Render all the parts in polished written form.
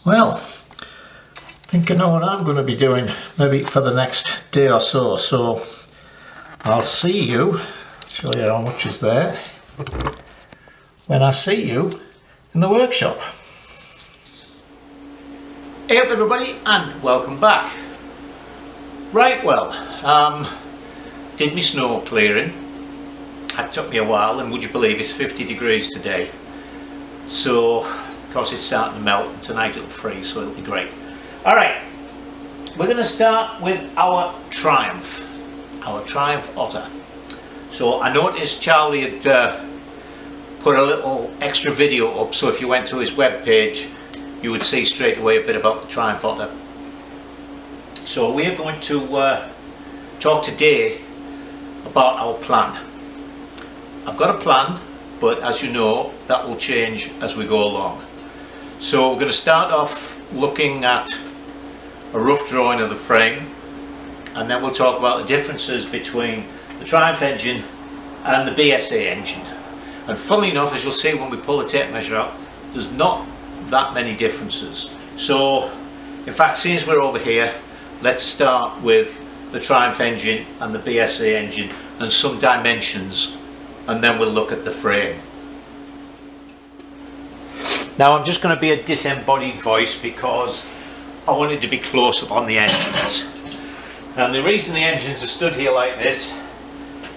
Well, I think I know what I'm going to be doing maybe for the next day or so. So I'll see you, show you how much is there, when I see you in the workshop. Hey up everybody and welcome back. Right, well, did me snow clearing. It took me a while, and would you believe it's 50 degrees today. So, of course it's starting to melt, and tonight it'll freeze, so it'll be great. Alright, we're going to start with our Triumph Otter. So I noticed Charlie had put a little extra video up, so if you went to his webpage you would see straight away a bit about the Triumph Otter. So we are going to talk today about our plan. I've got a plan, but as you know, that will change as we go along. So we're going to start off looking at a rough drawing of the frame, and then we'll talk about the differences between the Triumph engine and the BSA engine. And funnily enough, as you'll see when we pull the tape measure out, there's not that many differences. So in fact, since we're over here, let's start with the Triumph engine and the BSA engine and some dimensions, and then we'll look at the frame. Now I'm just going to be a disembodied voice because I wanted to be close up on the engines. And the reason the engines are stood here like this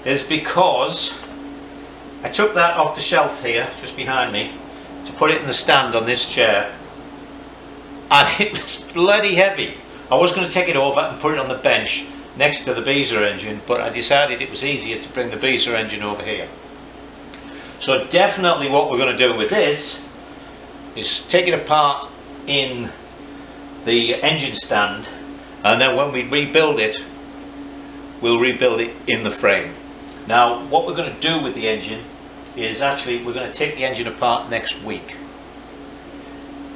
is because I took that off the shelf here, just behind me, to put it in the stand on this chair, and it was bloody heavy. I was going to take it over and put it on the bench next to the Beezer engine, but I decided it was easier to bring the Beezer engine over here. So definitely what we're going to do with this is take it apart in the engine stand, and then when we rebuild it, we'll rebuild it in the frame. Now what we're going to do with the engine is actually we're going to take the engine apart next week,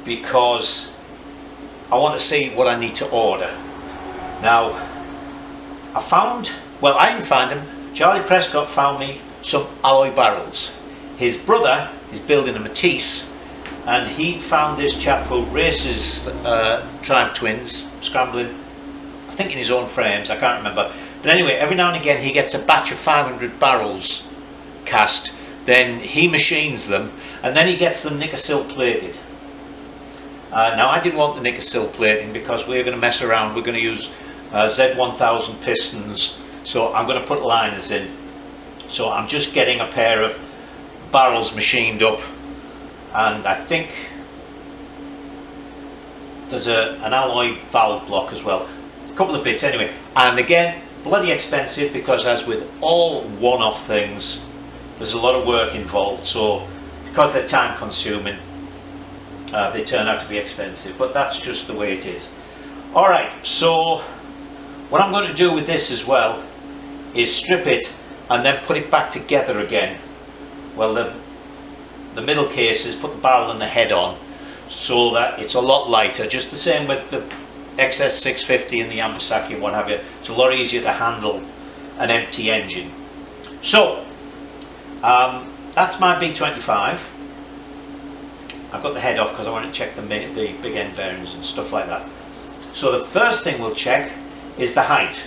because I want to see what I need to order. Now I didn't find them. Charlie Prescott found me some alloy barrels. His brother is building a Matisse, and he found this chap who races Triumph Twins, scrambling, I think in his own frames, I can't remember. But anyway, every now and again he gets a batch of 500 barrels cast, then he machines them, and then he gets them Nickersill plated. Now I didn't want the Nickersill plating because we're going to mess around. We're going to use Z1000 pistons, so I'm going to put liners in. So I'm just getting a pair of barrels machined up, and I think there's an alloy valve block as well, a couple of bits anyway. And again, bloody expensive, because as with all one-off things, there's a lot of work involved, so because they're time consuming, they turn out to be expensive, but that's just the way it is. Alright, so what I'm going to do with this as well is strip it and then put it back together again. Well, the middle cases, put the barrel and the head on so that it's a lot lighter, just the same with the XS650 and the Yamasaki and what have you. It's a lot easier to handle an empty engine. So that's my B25. I've got the head off because I want to check the big end bearings and stuff like that. So the first thing we'll check is the height.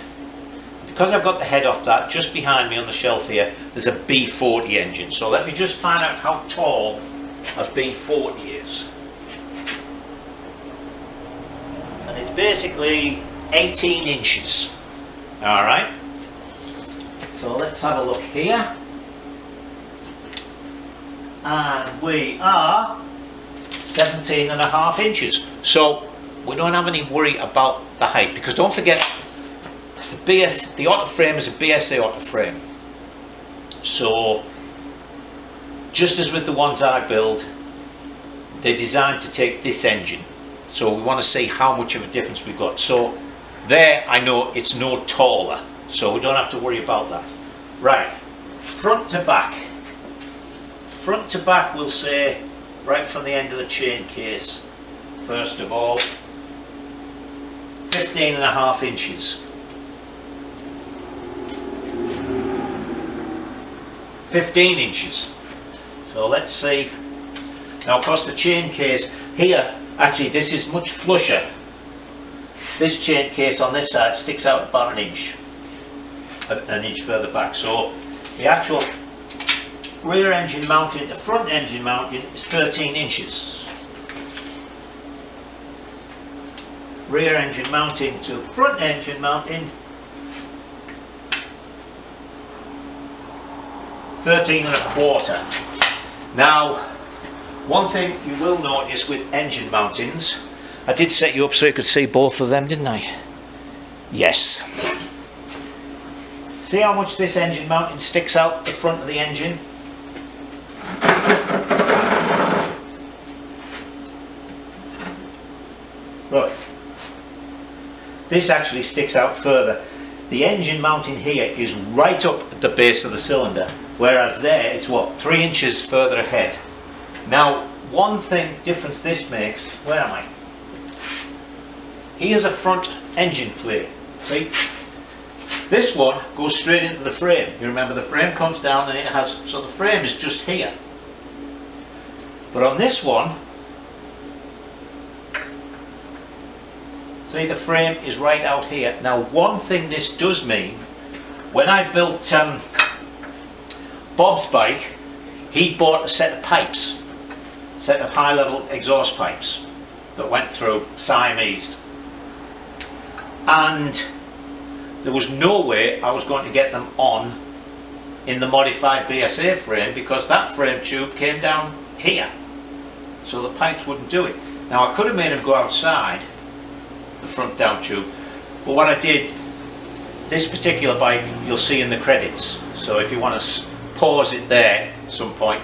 Because I've got the head off that, just behind me on the shelf here, there's a B40 engine. So let me just find out how tall a B40 is. And it's basically 18 inches. Alright. So let's have a look here. And we are 17.5 inches. So we don't have any worry about the height, because don't forget, the Otter frame is a BSA Otter frame. So just as with the ones I build, they're designed to take this engine. So we want to see how much of a difference we've got. So there I know it's no taller, so we don't have to worry about that. Right, front to back. Front to back we'll say right from the end of the chain case, first of all, 15.5 inches. 15 inches. So let's see. Now of course the chain case here, Actually, this is much flusher. This chain case on this side sticks out about an inch further back. So the actual rear engine mounting to front engine mounting is 13 inches. Rear engine mounting to front engine mounting 13.25. Now, one thing you will notice with engine mountings, I did set you up so you could see both of them, didn't I? Yes. See how much this engine mounting sticks out the front of the engine? Look. This actually sticks out further. The engine mounting here is right up at the base of the cylinder, whereas there it's what, 3 inches further ahead. Now, one difference this makes, where am I? Here's a front engine plate, see? This one goes straight into the frame. You remember the frame comes down and it has, so the frame is just here. But on this one, see, the frame is right out here. Now, one thing this does mean, when I built Bob's bike, he bought a set of pipes, a set of high-level exhaust pipes that went through Siamese. And there was no way I was going to get them on in the modified BSA frame because that frame tube came down here. So the pipes wouldn't do it. Now, I could have made them go outside the front down tube, but what I did, this particular bike you'll see in the credits, so if you want to pause it there at some point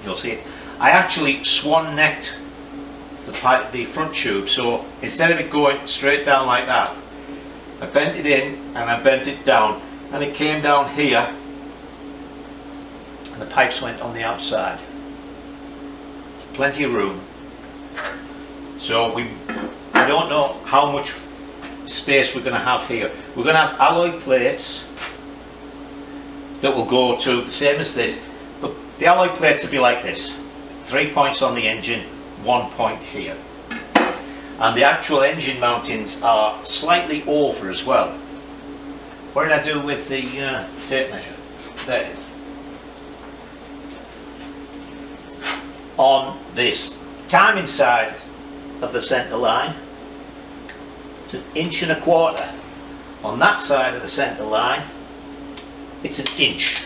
you'll see it. I actually swan necked the front tube, so instead of it going straight down like that, I bent it in and I bent it down and it came down here and the pipes went on the outside. There's plenty of room, so I don't know how much space we're going to have here. We're going to have alloy plates that will go to the same as this, but the alloy plates will be like this: 3 points on the engine, 1 point here, and the actual engine mountings are slightly over as well. What did I do with the tape measure? There it is. On this timing side of the centre line, it's 1.25 inches. On that side of the centre line, it's 1 inch.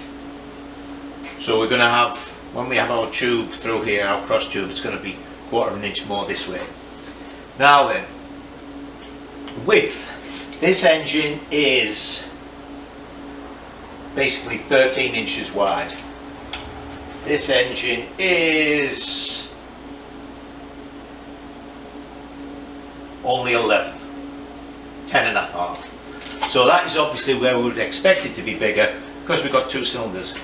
So we're going to have, when we have our tube through here, our cross tube, it's going to be 1/4 inch more this way. Now then, width. This engine is basically 13 inches wide. This engine is only 11, 10.5. So that is obviously where we would expect it to be bigger because we've got 2 cylinders.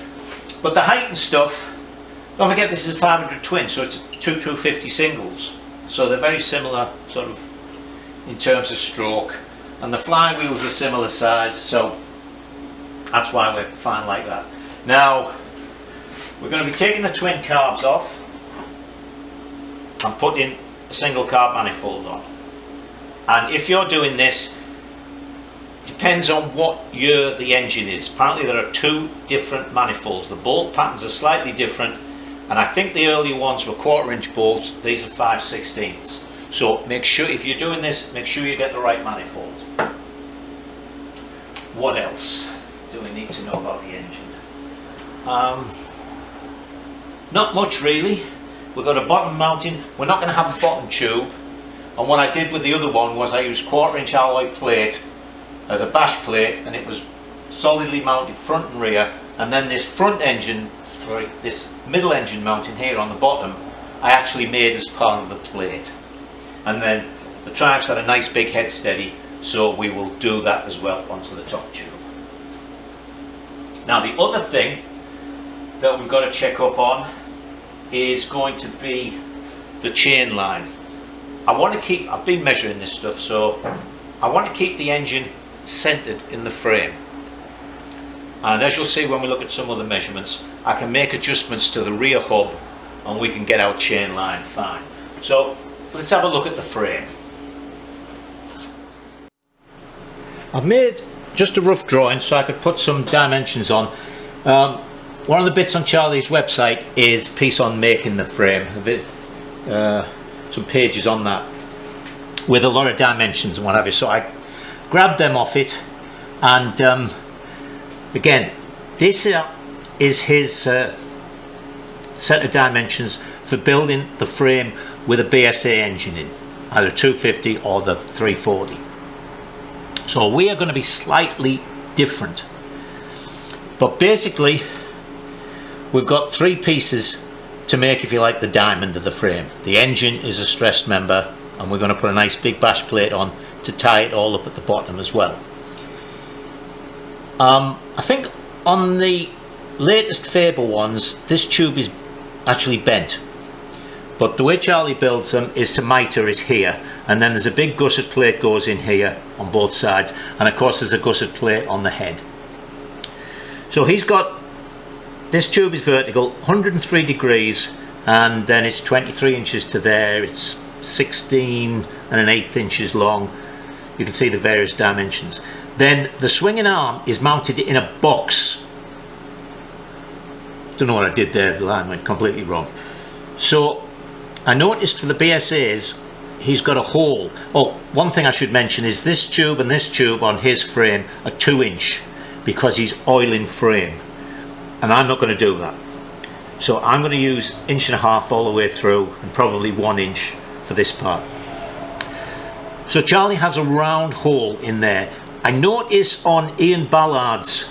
But the height and stuff, don't forget this is a 500 twin, so it's 2 250 singles. So they're very similar sort of in terms of stroke, and the flywheels are similar size, so that's why we're fine like that. Now we're going to be taking the twin carbs off and putting a single carb manifold on. And if you're doing this, depends on what year the engine is. Apparently there are 2 different manifolds. The bolt patterns are slightly different, and I think the earlier ones were 1/4 inch bolts. These are 5/16. So make sure, if you're doing this, make sure you get the right manifold. What else do we need to know about the engine? Not much really. We've got a bottom mounting. We're not going to have a bottom tube. And what I did with the other one was I used 1/4 inch alloy plate as a bash plate, and it was solidly mounted front and rear. And then this front engine, this middle engine mounting here on the bottom, I actually made as part of the plate. And then the triumphs had a nice big head steady, so we will do that as well onto the top tube. Now the other thing that we've got to check up on is going to be the chain line. I've been measuring this stuff, so I want to keep the engine centered in the frame. And as you'll see when we look at some of the measurements, I can make adjustments to the rear hub and we can get our chain line fine. So let's have a look at the frame. I've made just a rough drawing so I could put some dimensions on. One of the bits on Charlie's website is a piece on making the frame, some pages on that with a lot of dimensions and what have you. So I grabbed them off it, and again, this is his set of dimensions for building the frame with a BSA engine in, either 250 or the 340. So we are going to be slightly different, but basically we've got three pieces to make, if you like, the diamond of the frame. The engine is a stressed member, and we're going to put a nice big bash plate on to tie it all up at the bottom as well. I think on the latest Faber ones this tube is actually bent, but the way Charlie builds them is to mitre it here, and then there's a big gusset plate goes in here on both sides, and of course there's a gusset plate on the head. So he's got, this tube is vertical, 103 degrees, and then it's 23 inches to there, it's 16 and 1/8 inches long. You can see the various dimensions. Then the swinging arm is mounted in a box. Don't know what I did there, the line went completely wrong. So I noticed for the BSAs he's got a hole. Oh, one thing I should mention is this tube and this tube on his frame are 2 inch because he's oiling frame, and I'm not going to do that. So I'm going to use 1.5 inches all the way through, and probably 1 inch for this part. So Charlie has a round hole in there. I notice on Ian Ballard's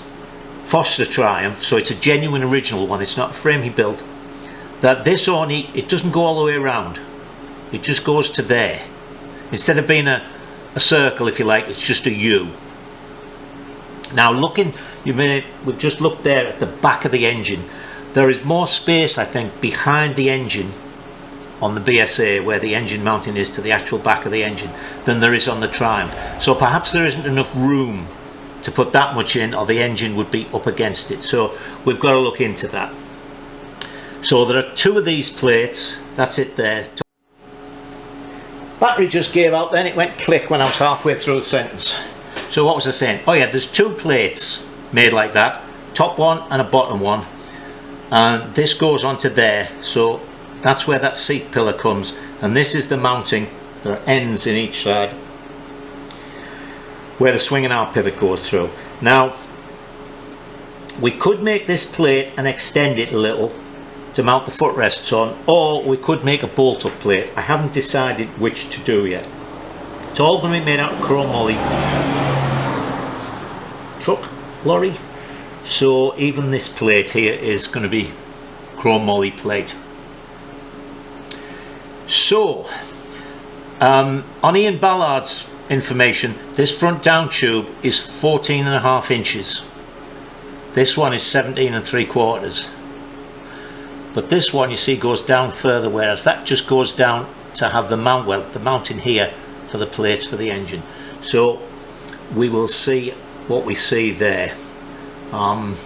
Foster Triumph, so it's a genuine original one, it's not a frame he built, that this only, it doesn't go all the way around, it just goes to there. Instead of being a circle, if you like, it's just a U. Now looking, we've just looked there at the back of the engine. There is more space, I think, behind the engine on the BSA, where the engine mounting is to the actual back of the engine, than there is on the Triumph. So perhaps there isn't enough room to put that much in, or the engine would be up against it. So we've got to look into that. So there are 2 of these plates, that's it there. Battery just gave out then, it went click when I was halfway through the sentence. So what was I saying? Oh yeah, there's 2 plates made like that, top one and a bottom one, and this goes onto there. So that's where that seat pillar comes, and this is the mounting. There are ends in each side where the swinging arm pivot goes through. Now we could make this plate and extend it a little to mount the footrests on, or we could make a bolt-up plate. I haven't decided which to do yet. It's all going to be made out of chrome moly truck lorry, so even this plate here is going to be chrome moly plate. So on Ian Ballard's information, this front down tube is 14.5 inches. This one is 17 3/4. But this one, you see, goes down further, whereas that just goes down to have the mount, well, the mounting here for the plates for the engine. So we will see what we see there. Can't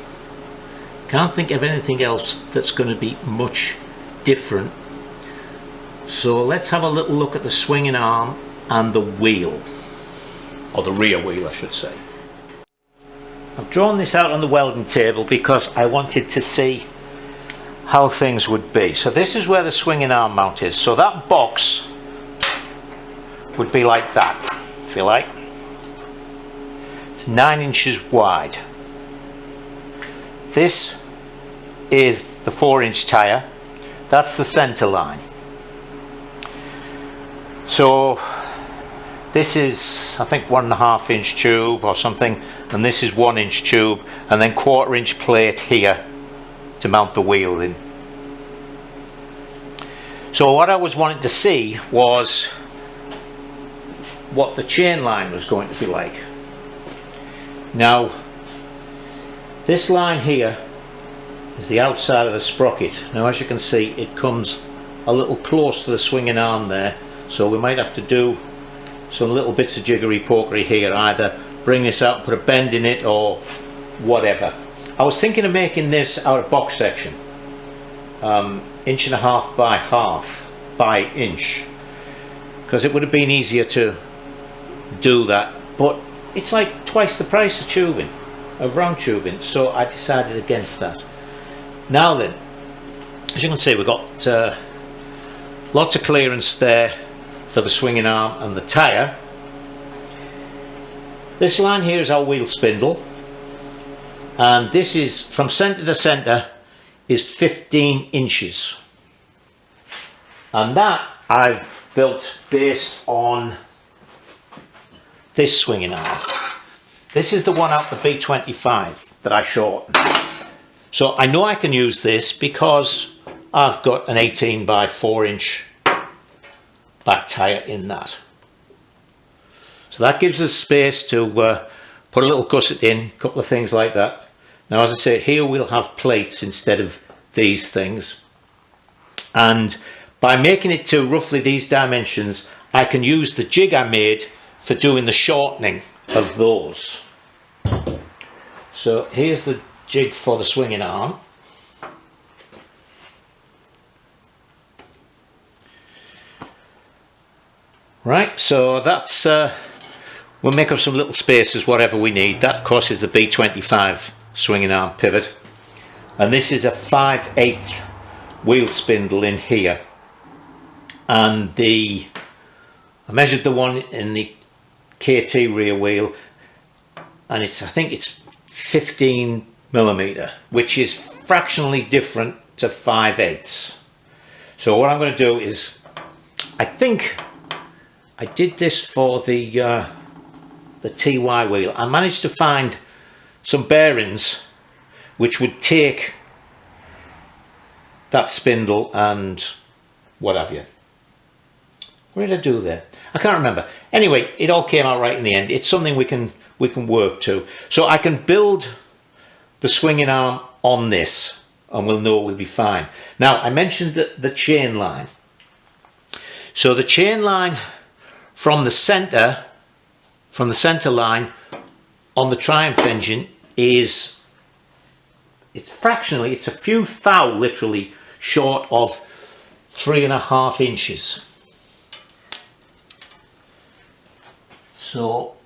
think of anything else that's going to be much different. So let's have a little look at the swinging arm and the wheel, or the rear wheel I should say. I've drawn this out on the welding table because I wanted to see how things would be. So this is where the swinging arm mount is. So that box would be like that, if you like. It's 9 inches wide. This is the 4-inch tyre. That's the centre line. So this is, I think, 1.5 inch tube or something, and this is 1 inch tube, and then 1/4 inch plate here to mount the wheel in. So what I was wanting to see was what the chain line was going to be like. Now this line here is the outside of the sprocket. Now as you can see, it comes a little close to the swinging arm there, so we might have to do some little bits of jiggery pokery here, either bring this out, put a bend in it, or whatever. I was thinking of making this out of box section, 1.5 inches by 1/2 by inch. because it would have been easier to do that, but it's like twice the price of tubing, of round tubing, so I decided against that. Now then, as you can see, we've got lots of clearance there for the swinging arm and the tyre. This line here is our wheel spindle, and this is from centre to centre is 15 inches, and that I've built based on this swinging arm. This is the one out the B25 that I shortened. So I know I can use this because I've got an 18 by 4 inch back tyre in that. So that gives us space to put a little gusset in, a couple of things like that. Now, as I say, here we'll have plates instead of these things. And by making it to roughly these dimensions, I can use the jig I made for doing the shortening of those. So here's the jig for the swinging arm. Right, so that's we'll make up some little spaces, whatever we need. That of course is the B25 swinging arm pivot, and this is a 5/8 wheel spindle in here, and I measured the one in the KT rear wheel, and I think it's 15mm, which is fractionally different to 5/8. So what I'm going to do is, I think I did this for the TY wheel. I managed to find some bearings which would take that spindle and what have you. What did I do there? I can't remember. Anyway, it all came out right in the end. It's something we can work to. So I can build the swinging arm on this and we'll know we'll be fine. Now, I mentioned the chain line. So the chain line from the center line on the Triumph engine it's fractionally, it's a few thou literally short of 3.5 inches. So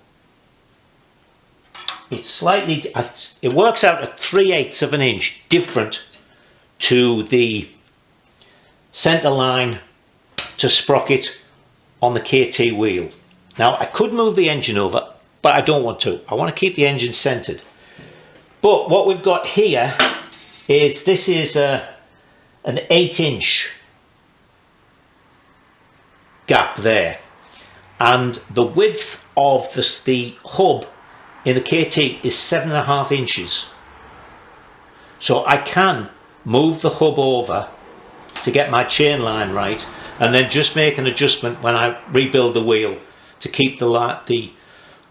it's slightly, it works out at 3/8 of an inch different to the center line to sprocket on the KT wheel. Now I could move the engine over, but I don't want to. I want to keep the engine centered. But what we've got here is, this is an 8-inch gap there, and the width of the hub in the KT is 7.5 inches. So I can move the hub over to get my chain line right, and then just make an adjustment when I rebuild the wheel to keep the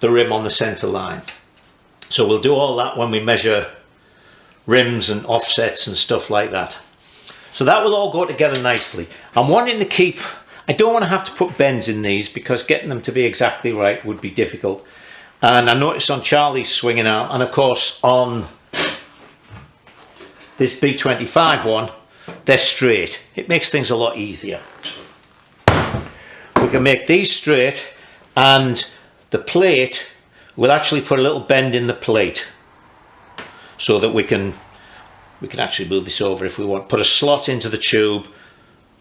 rim on the center line. So we'll do all that when we measure rims and offsets and stuff like that. So that will all go together nicely. I'm wanting to keep, I don't want to have to put bends in these because getting them to be exactly right would be difficult. And I noticed on Charlie's swinging arm, and of course on this B25 one, they're straight. It makes things a lot easier. We can make these straight, and the plate, we'll actually put a little bend in the plate so that we can actually move this over if we want. Put a slot into the tube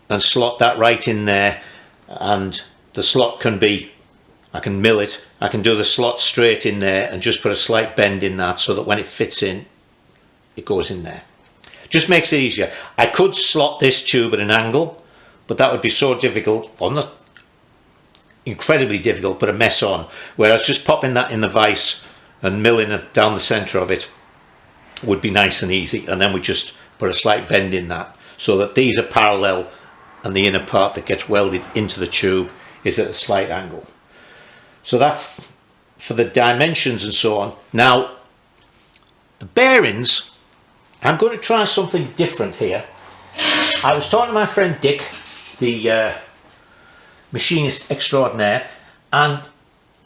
and slot that right in there, and the slot can be, I can mill it, I can do the slot straight in there and just put a slight bend in that so that when it fits in, it goes in there. Just makes it easier. I could slot this tube at an angle, but that would be so difficult, or not incredibly difficult, but a mess on. Whereas just popping that in the vise and milling it down the centre of it would be nice and easy, and then we just put a slight bend in that so that these are parallel and the inner part that gets welded into the tube is at a slight angle. So that's for the dimensions and so on. Now the bearings, I'm going to try something different here. I was talking to my friend Dick, the machinist extraordinaire, and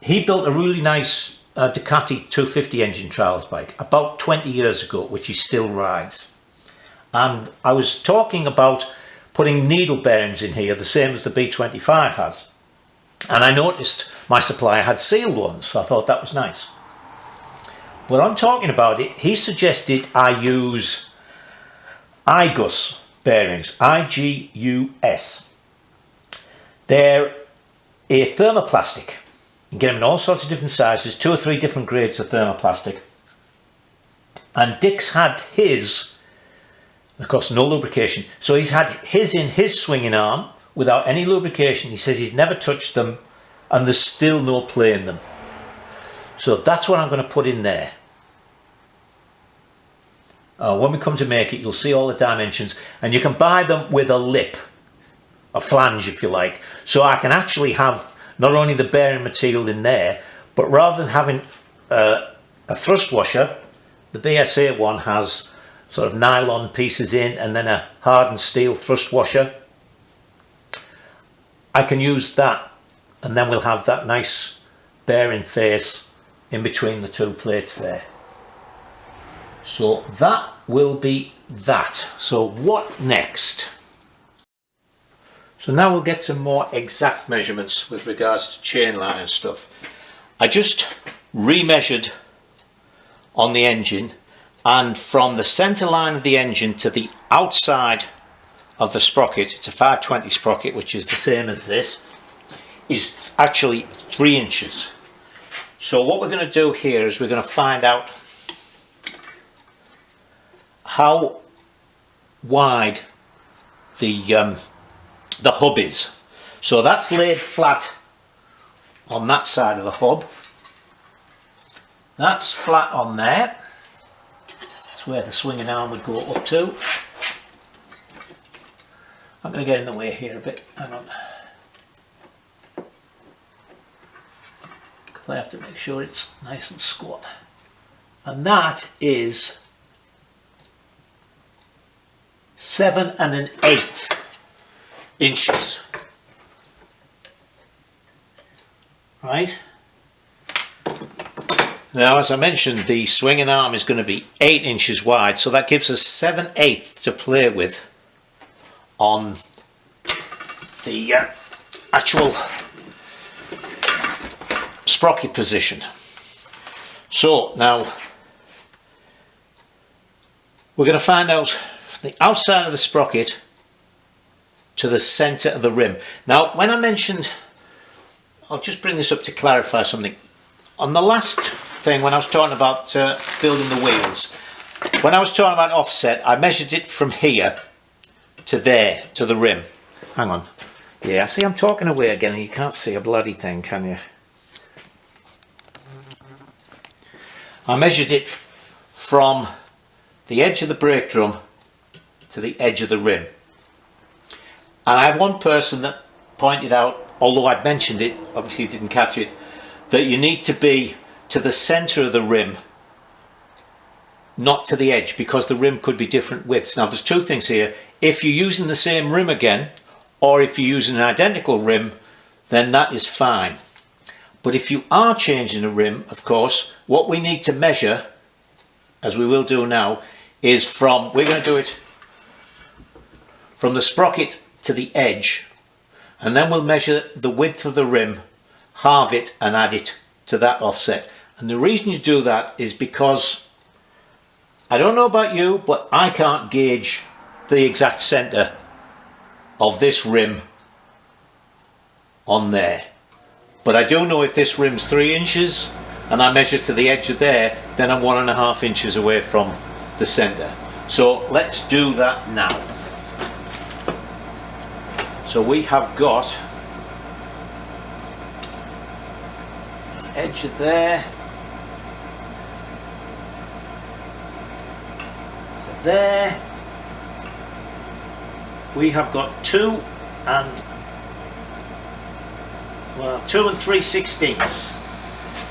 he built a really nice Ducati 250 engine trials bike about 20 years ago, which he still rides. And I was talking about putting needle bearings in here, the same as the B25 has. And I noticed my supplier had sealed ones, so I thought that was nice. But I'm talking about it, he suggested I use IGUS bearings, IGUS. They're a thermoplastic. You can get them in all sorts of different sizes, 2 or 3 different grades of thermoplastic. And Dick's had his, of course no lubrication, so he's had his in his swinging arm without any lubrication. He says he's never touched them and there's still no play in them. So that's what I'm going to put in there. When we come to make it, you'll see all the dimensions, and you can buy them with a lip, a flange if you like. So I can actually have not only the bearing material in there, but rather than having a thrust washer, the BSA one has sort of nylon pieces in and then a hardened steel thrust washer. I can use that, and then we'll have that nice bearing face in between the 2 plates there. So that will be that. So what next? So now we'll get some more exact measurements with regards to chain line and stuff. I just remeasured on the engine, and from the centre line of the engine to the outside of the sprocket, it's a 520 sprocket which is the same as this, is actually 3 inches. So what we're going to do here is we're going to find out how wide the hub is. So that's laid flat on that side of the hub. That's flat on there. That's where the swinging arm would go up to. I'm going to get in the way here a bit. Hang on. Because I have to make sure it's nice and squat. And that is 7 1/8 inches. Right? Now, as I mentioned, the swinging arm is going to be 8 inches wide, so that gives us 7/8 to play with on the actual sprocket position. So now we're going to find out the outside of the sprocket to the centre of the rim. Now, when I mentioned, I'll just bring this up to clarify something. On the last thing, when I was talking about building the wheels, when I was talking about offset, I measured it from here to there, to the rim. Hang on. Yeah, see, I'm talking away again and you can't see a bloody thing, can you? I measured it from the edge of the brake drum to the edge of the rim. And I had one person that pointed out, although I'd mentioned it, obviously you didn't catch it, that you need to be to the centre of the rim, not to the edge, because the rim could be different widths. Now there's 2 things here. If you're using the same rim again, or if you're using an identical rim, then that is fine. But if you are changing the rim, of course, what we need to measure, as we will do now, is from, we're going to do it from the sprocket to the edge, and then we'll measure the width of the rim, halve it and add it to that offset. And the reason you do that is because, I don't know about you, but I can't gauge the exact centre of this rim on there. But I do know if this rim's 3 inches and I measure to the edge of there, then I'm 1.5 inches away from the centre. So let's do that now. So we have got edge of there to there. We have got 2 and 3/16.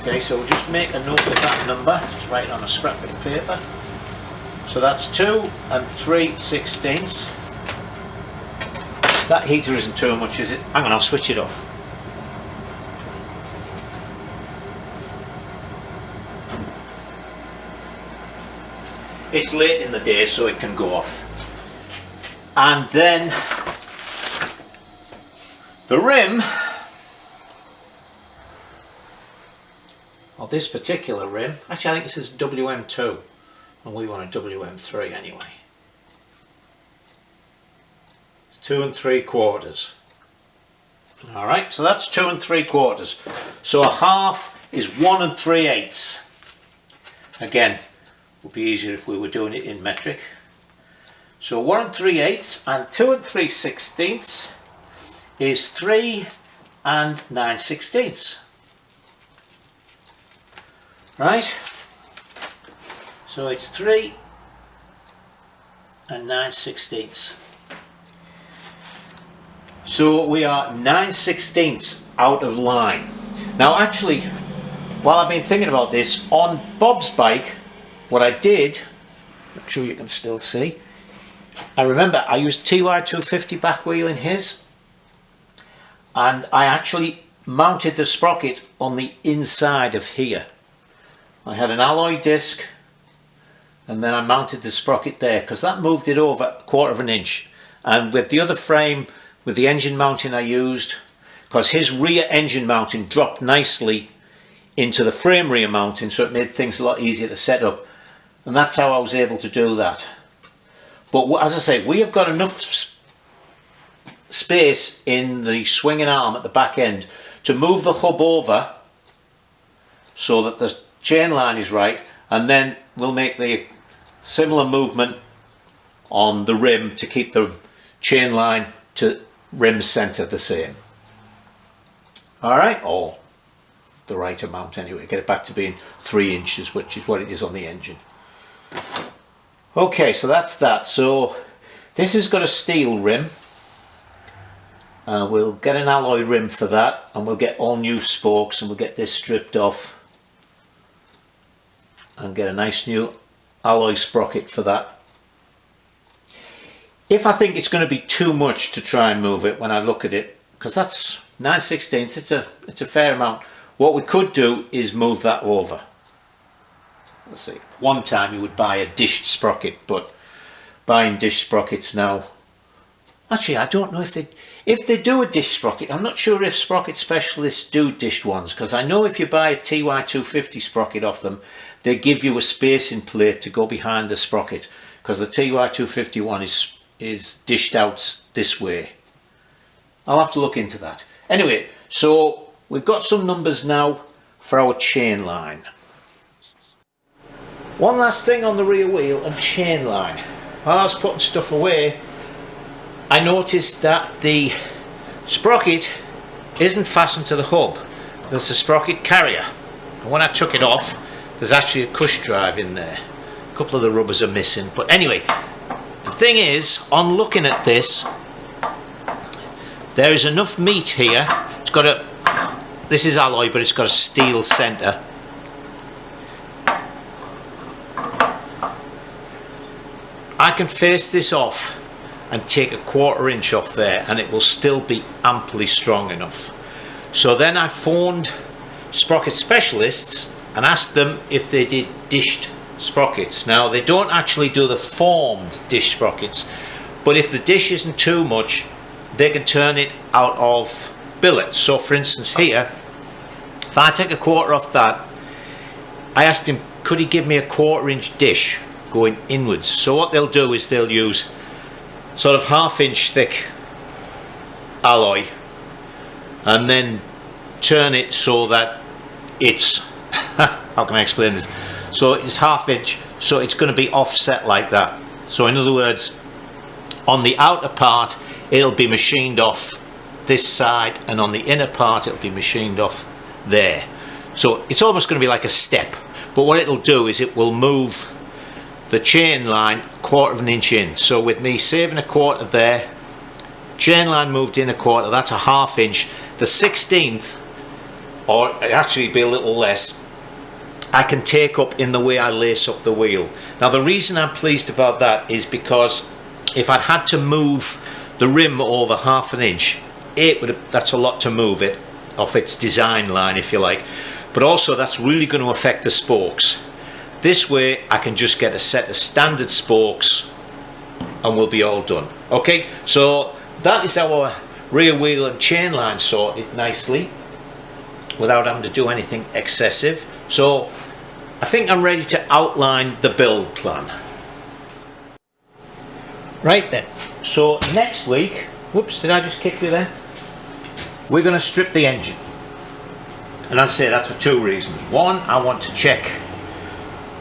Okay, so we'll just make a note of that number, just write it on a scrap bit of paper. So that's 2 and 3/16. That heater isn't too much, is it? Hang on, I'll switch it off. It's late in the day, so it can go off. And then the rim or this particular rim, actually I think this is WM2 and we want a WM3 anyway. It's 2 3/4. Alright, so that's 2 3/4. So a half is 1 3/8. Again, would be easier if we were doing it in metric. So 1 3/8 and 2 3/16 is 3 9/16. Right? So it's 3 9/16. So we are 9/16 out of line. Now actually, while I've been thinking about this, on Bob's bike, what I did, make sure you can still see, I remember I used TY250 back wheel in his, and I actually mounted the sprocket on the inside of here. I had an alloy disc and then I mounted the sprocket there because that moved it over 1/4 of an inch. And with the other frame, with the engine mounting I used, because his rear engine mounting dropped nicely into the frame rear mounting, so it made things a lot easier to set up, and that's how I was able to do that. But as I say, we have got enough space in the swinging arm at the back end to move the hub over so that the chain line is right, and then we'll make the similar movement on the rim to keep the chain line to rim center the same. Alright, or the right amount anyway, get it back to being 3 inches, which is what it is on the engine. Okay, so that's that. So this has got a steel rim. We'll get an alloy rim for that, and we'll get all new spokes, and we'll get this stripped off and get a nice new alloy sprocket for that. If I think it's going to be too much to try and move it when I look at it, because that's 9/16, it's a fair amount, what we could do is move that over. Let's see, one time you would buy a dished sprocket, but buying dish sprockets now, actually I don't know if they do a dish sprocket. I'm not sure if sprocket specialists do dished ones, because I know if you buy a TY250 sprocket off them, they give you a spacing plate to go behind the sprocket, because the TY250 one is dished out this way. I'll have to look into that. Anyway, so we've got some numbers now for our chain line. One last thing on the rear wheel and chain line. While I was putting stuff away, I noticed that the sprocket isn't fastened to the hub. There's a sprocket carrier, and when I took it off, there's actually a cush drive in there. A couple of the rubbers are missing, but anyway, the thing is, on looking at this, there is enough meat here. It's got a, this is alloy, but it's got a steel centre. I can face this off and take a 1/4 inch off there, and it will still be amply strong enough. So then I phoned sprocket specialists and asked them if they did dished sprockets. Now they don't actually do the formed dish sprockets, but if the dish isn't too much, they can turn it out of billets. So for instance here, if I take a 1/4 off that, I asked him could he give me a 1/4 inch dish going inwards. So what they'll do is they'll use sort of 1/2 inch thick alloy and then turn it so that it's how can I explain this, so it's 1/2 inch, so it's going to be offset like that. So in other words, on the outer part it'll be machined off this side, and on the inner part it'll be machined off there. So it's almost going to be like a step, but what it'll do is it will move the chain line 1/4 of an inch in. So with me saving a 1/4 there, chain line moved in a 1/4, that's a 1/2 inch. The 16th, or actually be a little less, I can take up in the way I lace up the wheel. Now the reason I'm pleased about that is because if I'd had to move the rim over 1/2 an inch, that's a lot to move it off its design line, if you like, but also that's really going to affect the spokes. This way I can just get a set of standard spokes and we'll be all done. Okay, so that is our rear wheel and chain line sorted nicely without having to do anything excessive. So I think I'm ready to outline the build plan. Right then, so next week, whoops, did I just kick you then? We're going to strip the engine. And as I say, that's for two reasons. One, I want to check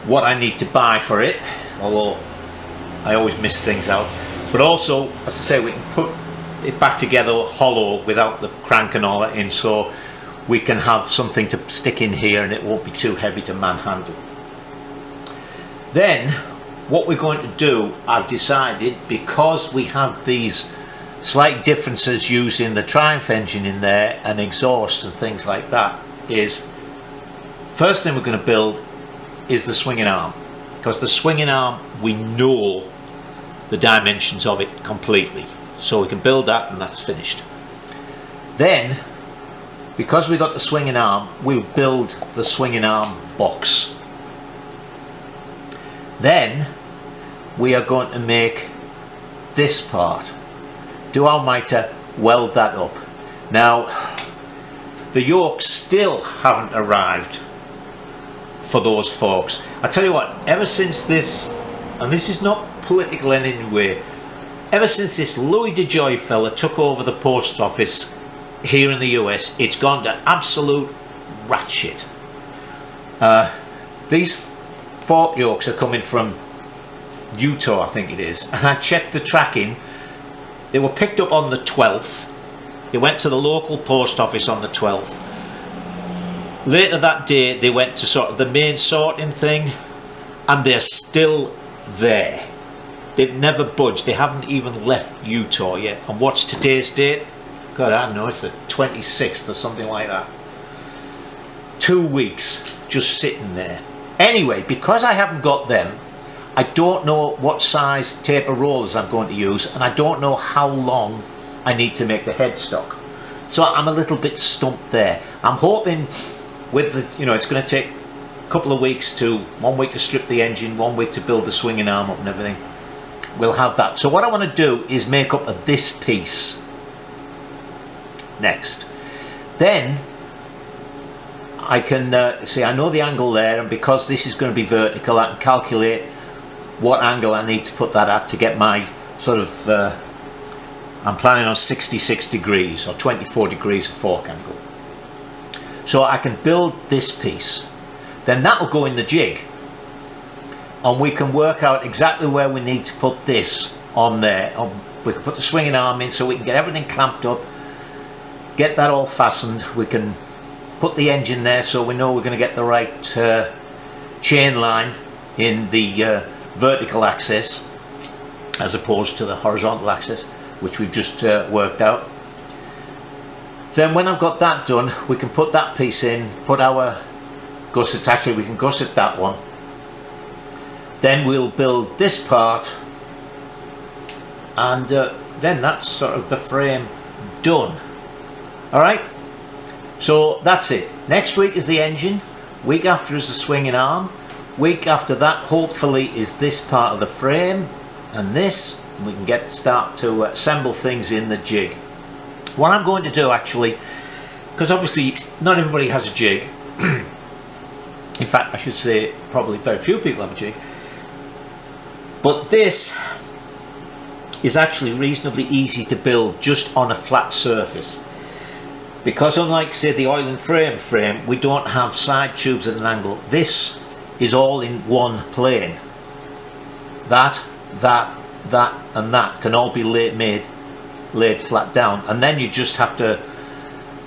what I need to buy for it, although I always miss things out. But also, as I say, we can put it back together hollow without the crank and all that in, so we can have something to stick in here and it won't be too heavy to manhandle. Then what we're going to do, I've decided, because we have these slight differences using the Triumph engine in there and exhaust and things like that, is first thing we're going to build is the swinging arm, because the swinging arm, we know the dimensions of it completely, so we can build that and that's finished. Then, because we got the swinging arm, we'll build the swinging arm box. Then we are going to make this part, do our mitre, weld that up. Now the yokes still haven't arrived for those forks. I tell you what, ever since this, and this is not political in any way, ever since this Louis DeJoy fella took over the post office here in the US, it's gone to absolute rat shit. These fork yokes are coming from Utah, I think it is, and I checked the tracking. They were picked up on the 12th. They went to the local post office on the 12th. Later that day they went to sort of the main sorting thing, and they're still there. They've never budged. They haven't even left Utah yet. And what's today's date? God, I don't know, it's the 26th or something like that. 2 weeks just sitting there. Anyway, because I haven't got them, I don't know what size taper rollers I'm going to use, and I don't know how long I need to make the headstock. So I'm a little bit stumped there. I'm hoping with the, you know, it's going to take a couple of weeks, to 1 week to strip the engine, 1 week to build the swinging arm up and everything. We'll have that. So what I want to do is make up this piece next. Then I can see, I know the angle there, and because this is going to be vertical, I can calculate what angle I need to put that at to get my sort of, I'm planning on 66 degrees or 24 degrees of fork angle. So I can build this piece, then that will go in the jig, and we can work out exactly where we need to put this on there. We can put the swinging arm in so we can get everything clamped up, get that all fastened. We can put the engine there so we know we're going to get the right chain line in the vertical axis as opposed to the horizontal axis, which we've just worked out. Then when I've got that done, we can put that piece in, put our gussets, actually we can gusset that one. Then we'll build this part, and then that's sort of the frame done. Alright, so that's it. Next week is the engine, week after is the swinging arm, week after that hopefully is this part of the frame and this, and we can start to assemble things in the jig. What I'm going to do actually, because obviously not everybody has a jig, in fact I should say probably very few people have a jig, but this is actually reasonably easy to build just on a flat surface. Because unlike say the oil and frame, we don't have side tubes at an angle. This is all in one plane. That and that can all be laid flat down, and then you just have to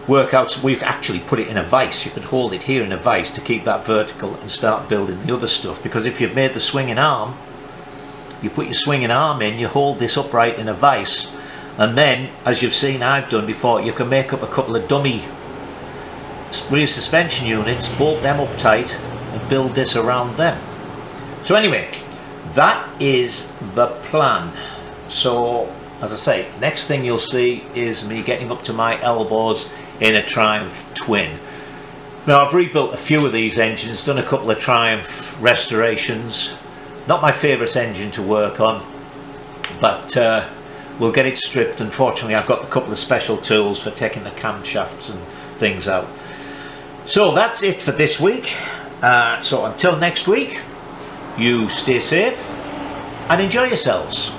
work out. So we could actually put it in a vise. You could hold it here in a vise to keep that vertical and start building the other stuff. Because if you've made the swinging arm, you put your swinging arm in, you hold this upright in a vise, and then, as you've seen I've done before, you can make up a couple of dummy rear suspension units, bolt them up tight and build this around them. So anyway, that is the plan. So as I say, next thing you'll see is me getting up to my elbows in a Triumph Twin. Now I've rebuilt a few of these engines, done a couple of Triumph restorations. Not my favourite engine to work on, but we'll get it stripped. Unfortunately I've got a couple of special tools for taking the camshafts and things out. So that's it for this week. So until next week, you stay safe and enjoy yourselves.